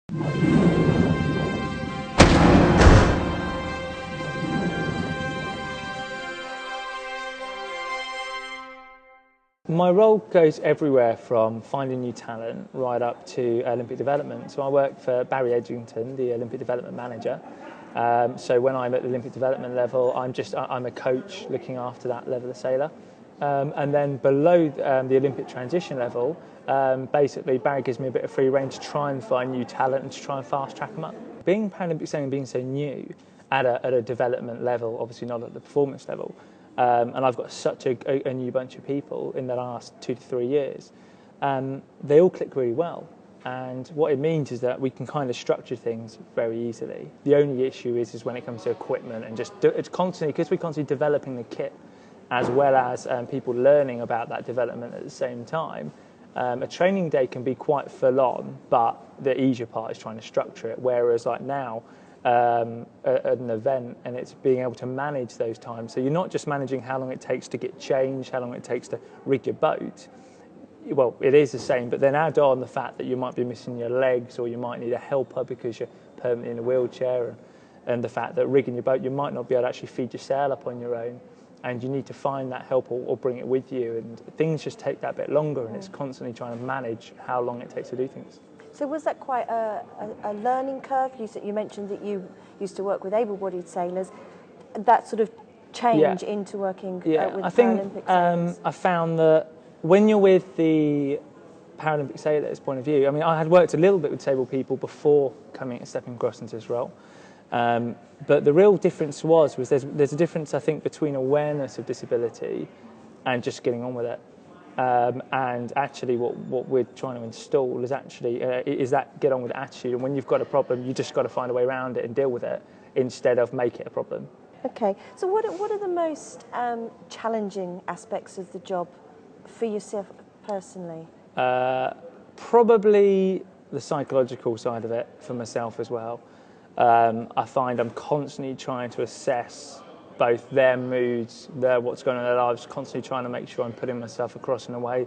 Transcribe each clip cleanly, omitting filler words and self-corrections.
My role goes everywhere from finding new talent right up to Olympic development. So I work for Barry Edgington, the Olympic development manager. So when I'm at the Olympic development level, I'm a coach looking after that level of sailor. And then below the Olympic transition level, basically Barry gives me a bit of free rein to try and find new talent and to try and fast track them up. Being Paralympic sailing being so new at a development level, obviously not at the performance level, and I've got such a new bunch of people in the last 2 to 3 years, they all click really well. And what it means is that we can kind of structure things very easily. The only issue is when it comes to equipment and it's constantly, because we're constantly developing the kit as well as people learning about that development at the same time. A training day can be quite full on, but the easier part is trying to structure it. Whereas like now, at an event, and it's being able to manage those times. So you're not just managing how long it takes to get changed, how long it takes to rig your boat. Well, it is the same, but then add on the fact that you might be missing your legs, or you might need a helper because you're permanently in a wheelchair, and the fact that rigging your boat, you might not be able to actually feed your sail up on your own, and you need to find that help or bring it with you, and things just take that bit longer, and it's constantly trying to manage how long it takes to do things. So was that quite a learning curve? You mentioned that you used to work with able-bodied sailors. That sort of change into working with Paralympic sailors? I found that when you're with the Paralympic sailors' point of view, I mean, I had worked a little bit with disabled people before stepping across into this role. But the real difference was there's a difference, I think, between awareness of disability and just getting on with it. And actually what we're trying to install is that get on with attitude, and when you've got a problem you just got to find a way around it and deal with it instead of make it a problem. Okay, so what are the most challenging aspects of the job for yourself personally? Probably the psychological side of it for myself as well. I find I'm constantly trying to assess both their moods, what's going on in their lives, constantly trying to make sure I'm putting myself across in a way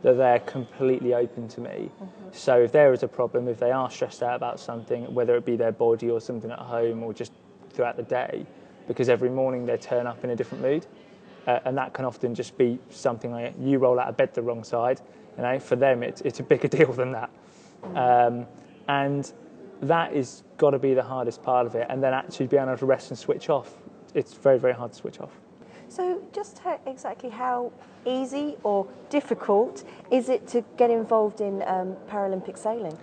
that they're completely open to me. So if there is a problem, if they are stressed out about something, whether it be their body or something at home or just throughout the day, because every morning they turn up in a different mood, and that can often just be something like you roll out of bed the wrong side. You know, for them it's a bigger deal than that, and that is got to be the hardest part of it. And then actually being able to rest and switch off. It's very, very hard to switch off. So just exactly how easy or difficult is it to get involved in Paralympic sailing?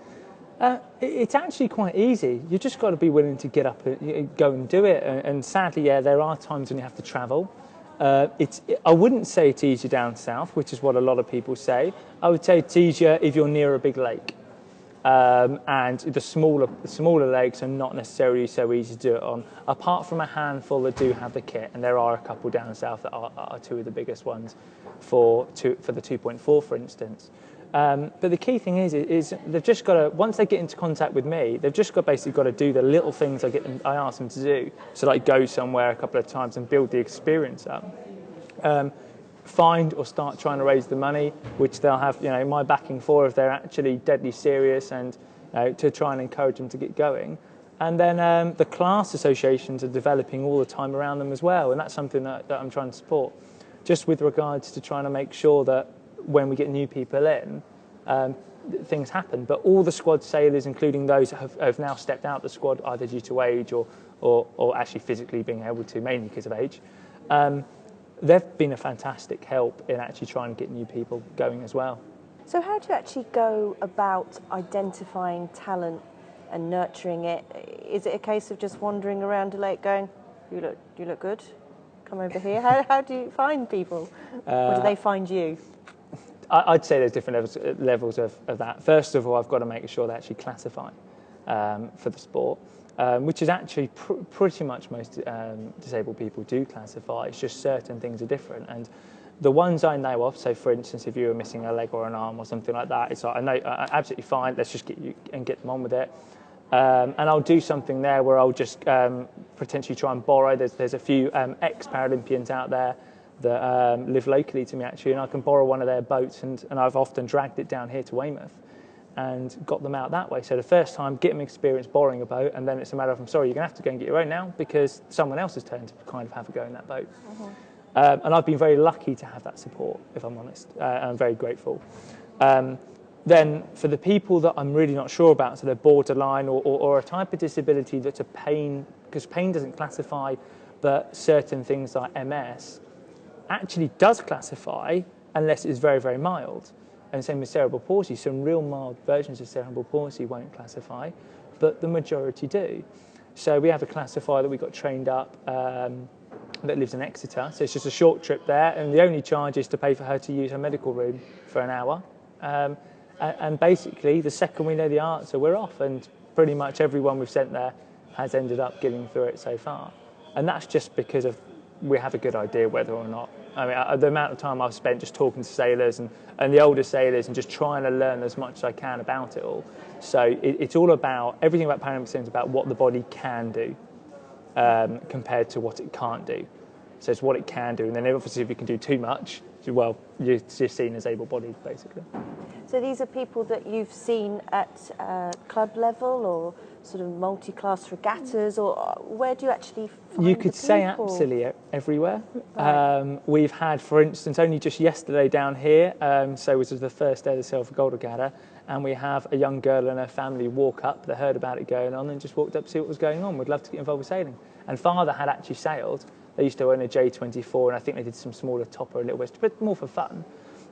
It's actually quite easy. You just got to be willing to get up and go and do it. And sadly, yeah, there are times when you have to travel. I wouldn't say it's easier down south, which is what a lot of people say. I would say it's easier if you're near a big lake. And the smaller lakes are not necessarily so easy to do it on, apart from a handful that do have the kit, and there are a couple down south that are two of the biggest ones for the 2.4, for instance. But the key thing is they've just got to, once they get into contact with me, they've just basically got to do the little things I ask them to do. So like go somewhere a couple of times and build the experience up. Find or start trying to raise the money, which they'll have, my backing for if they're actually deadly serious, and to try and encourage them to get going. And then the class associations are developing all the time around them as well, and that's something that I'm trying to support, just with regards to trying to make sure that when we get new people in, things happen. But all the squad sailors, including those that have now stepped out the squad either due to age or actually physically being able to, mainly because of age, they've been a fantastic help in actually trying to get new people going as well. So how do you actually go about identifying talent and nurturing it? Is it a case of just wandering around a lake going, you look good, come over here? How do you find people? Or do they find you? I'd say there's different levels of that. First of all, I've got to make sure they actually classify for the sport. Which is actually pretty much most disabled people do classify. It's just certain things are different. And the ones I know of, so for instance, if you were missing a leg or an arm or something like that, it's like, I know, absolutely fine, let's just get you and get them on with it. And I'll do something there where I'll just potentially try and borrow. There's a few ex-Paralympians out there that live locally to me actually, and I can borrow one of their boats, and I've often dragged it down here to Weymouth. and got them out that way. So the first time, get them experience borrowing a boat, and then it's a matter of, I'm sorry, you're going to have to go and get your own now because someone else has turned to kind of have a go in that boat. And I've been very lucky to have that support, if I'm honest, and I'm very grateful. Then for the people that I'm really not sure about, so they're borderline or a type of disability that's a pain, because pain doesn't classify, but certain things like MS actually does classify unless it's very, very mild. And same with cerebral palsy. Some real mild versions of cerebral palsy won't classify, but the majority do. So we have a classifier that we got trained up that lives in Exeter. So it's just a short trip there, and the only charge is to pay for her to use her medical room for an hour. And basically, the second we know the answer, we're off. And pretty much everyone we've sent there has ended up getting through it so far. And that's just because of we have a good idea whether or not. I mean, the amount of time I've spent just talking to sailors and the older sailors and just trying to learn as much as I can about it all. So it's all about, everything about Paralympic is about what the body can do compared to what it can't do. So it's what it can do. And then obviously if you can do too much, well, you're seen as able-bodied, basically. So these are people that you've seen at club level or sort of multi-class regattas, or where do you actually find You could the say people? absolutely everywhere. Right. We've had, for instance, only just yesterday down here, so which was the first day of the Silver Gold Regatta, and we have a young girl and her family walk up, they heard about it going on and just walked up to see what was going on. We'd love to get involved with sailing. And father had actually sailed. They used to own a J24, and I think they did some smaller topper a little bit, but more for fun.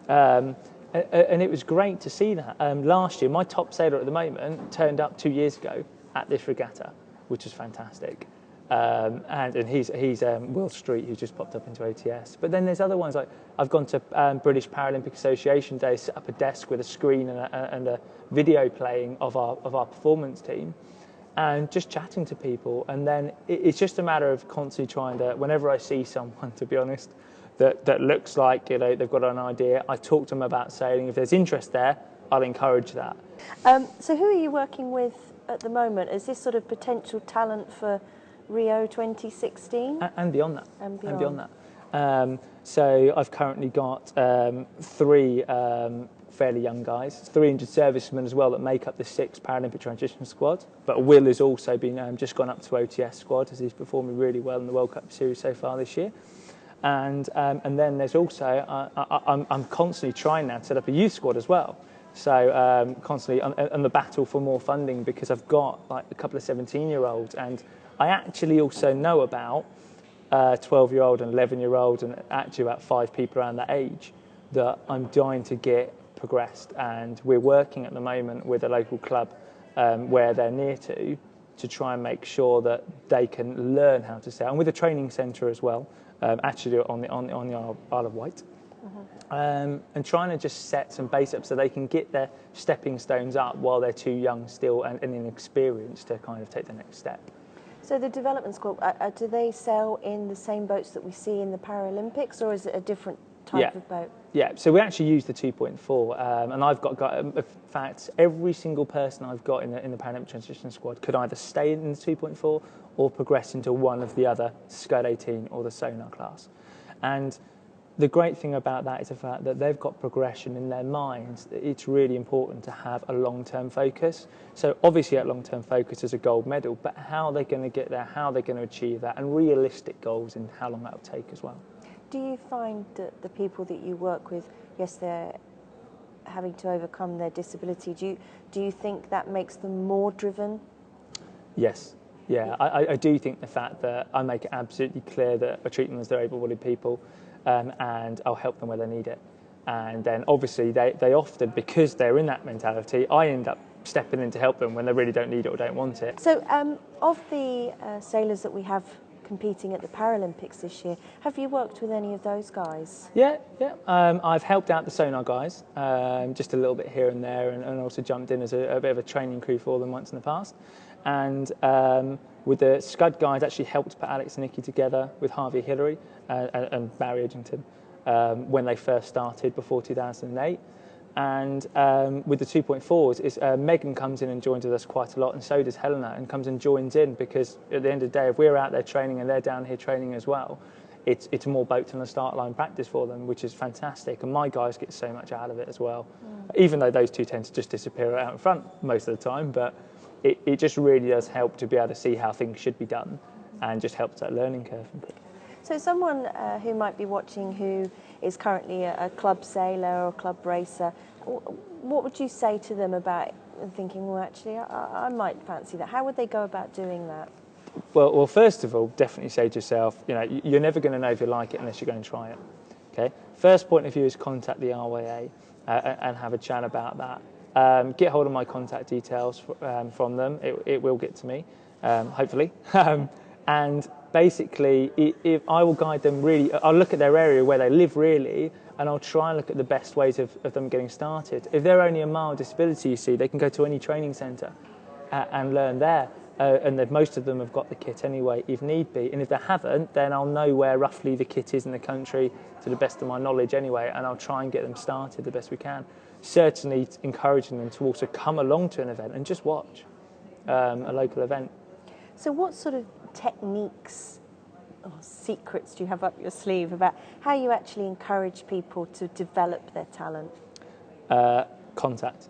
And it was great to see that. Last year, my top sailor at the moment turned up 2 years ago at this regatta, which was fantastic. And he's Will Street, who's just popped up into OTS. But then there's other ones, like I've gone to British Paralympic Association Day, set up a desk with a screen and a video playing of our performance team, and just chatting to people. And then it's just a matter of constantly trying to, whenever I see someone, to be honest, that looks like, you know, they've got an idea, I talk to them about sailing. If there's interest there, I'll encourage that. So who are you working with at the moment? Is this sort of potential talent for Rio 2016? And beyond that. And beyond that. So I've currently got 3 fairly young guys, 300 servicemen as well that make up the 6 Paralympic transition squad. But Will has also been just gone up to OTS squad, as he's performing really well in the World Cup Series so far this year. And then there's also, I'm constantly trying now to set up a youth squad as well. So constantly on the battle for more funding, because I've got like a couple of 17-year-olds, and I actually also know about 12-year-old and 11-year-old, and actually about 5 people around that age that I'm dying to get progressed. And we're working at the moment with a local club where they're near to try and make sure that they can learn how to sail, and with a training centre as well, actually on the Isle of Wight. And trying to just set some base up so they can get their stepping stones up while they're too young still and inexperienced to kind of take the next step. So the development squad, do they sail in the same boats that we see in the Paralympics, or is it a different type of boat? Yeah, so we actually use the 2.4, and I've got in fact, every single person I've got in the Paralympic Transition Squad could either stay in the 2.4 or progress into one of the other Scud 18 or the Sonar class. And the great thing about that is the fact that they've got progression in their minds. It's really important to have a long-term focus. So obviously, that long-term focus is a gold medal, but how they're going to get there, how they're going to achieve that, and realistic goals and how long that'll take as well. Do you find that the people that you work with, yes, they're having to overcome their disability, do you think that makes them more driven? Yes. Yeah, I do think the fact that I make it absolutely clear that I treat them as they're able-bodied people, and I'll help them where they need it. And then obviously they often, because they're in that mentality, I end up stepping in to help them when they really don't need it or don't want it. So of the sailors that we have competing at the Paralympics this year, have you worked with any of those guys? Yeah. I've helped out the Sonar guys, just a little bit here and there, and also jumped in as a bit of a training crew for them once in the past. And with the Scud guys, actually helped put Alex and Nikki together with Harvey Hillary and Barry Edgington when they first started before 2008. And with the 2.4s, Megan comes in and joins with us quite a lot, and so does Helena, and comes and joins in, because at the end of the day, if we're out there training and they're down here training as well, it's more boat on the start line practice for them, which is fantastic. And my guys get so much out of it as well, even though those two tend to just disappear out in front most of the time. But it just really does help to be able to see how things should be done, and just helps that learning curve. So someone who might be watching who is currently a club sailor or a club racer, what would you say to them about thinking, well, actually, I might fancy that? How would they go about doing that? Well, first of all, definitely say to yourself, you're never going to know if you like it unless you're going to try it. Okay. First point of view is contact the RYA and have a chat about that. Get hold of my contact details from them. It will get to me, hopefully. And basically, if I will guide them really, I'll look at their area where they live really, and I'll try and look at the best ways of them getting started. If they're only a mild disability, you see, they can go to any training centre and learn there. And most of them have got the kit anyway, if need be. And if they haven't, then I'll know where roughly the kit is in the country to the best of my knowledge anyway, and I'll try and get them started the best we can. Certainly encouraging them to also come along to an event and just watch a local event. So what sort of techniques or secrets do you have up your sleeve about how you actually encourage people to develop their talent? Contact,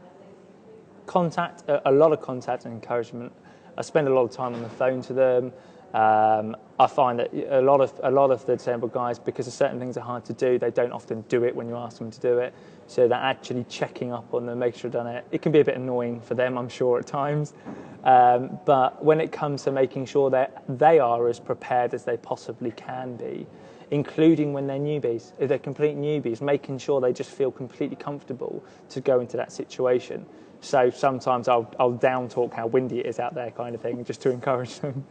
a lot of contact and encouragement. I spend a lot of time on the phone to them. I find that a lot of the disabled guys, because certain things are hard to do, they don't often do it when you ask them to do it. So they're actually checking up on them, making sure they've done it. It can be a bit annoying for them, I'm sure, at times. But when it comes to making sure that they are as prepared as they possibly can be, including when they're newbies, if they're complete newbies, making sure they just feel completely comfortable to go into that situation. So sometimes I'll down talk how windy it is out there, kind of thing, just to encourage them.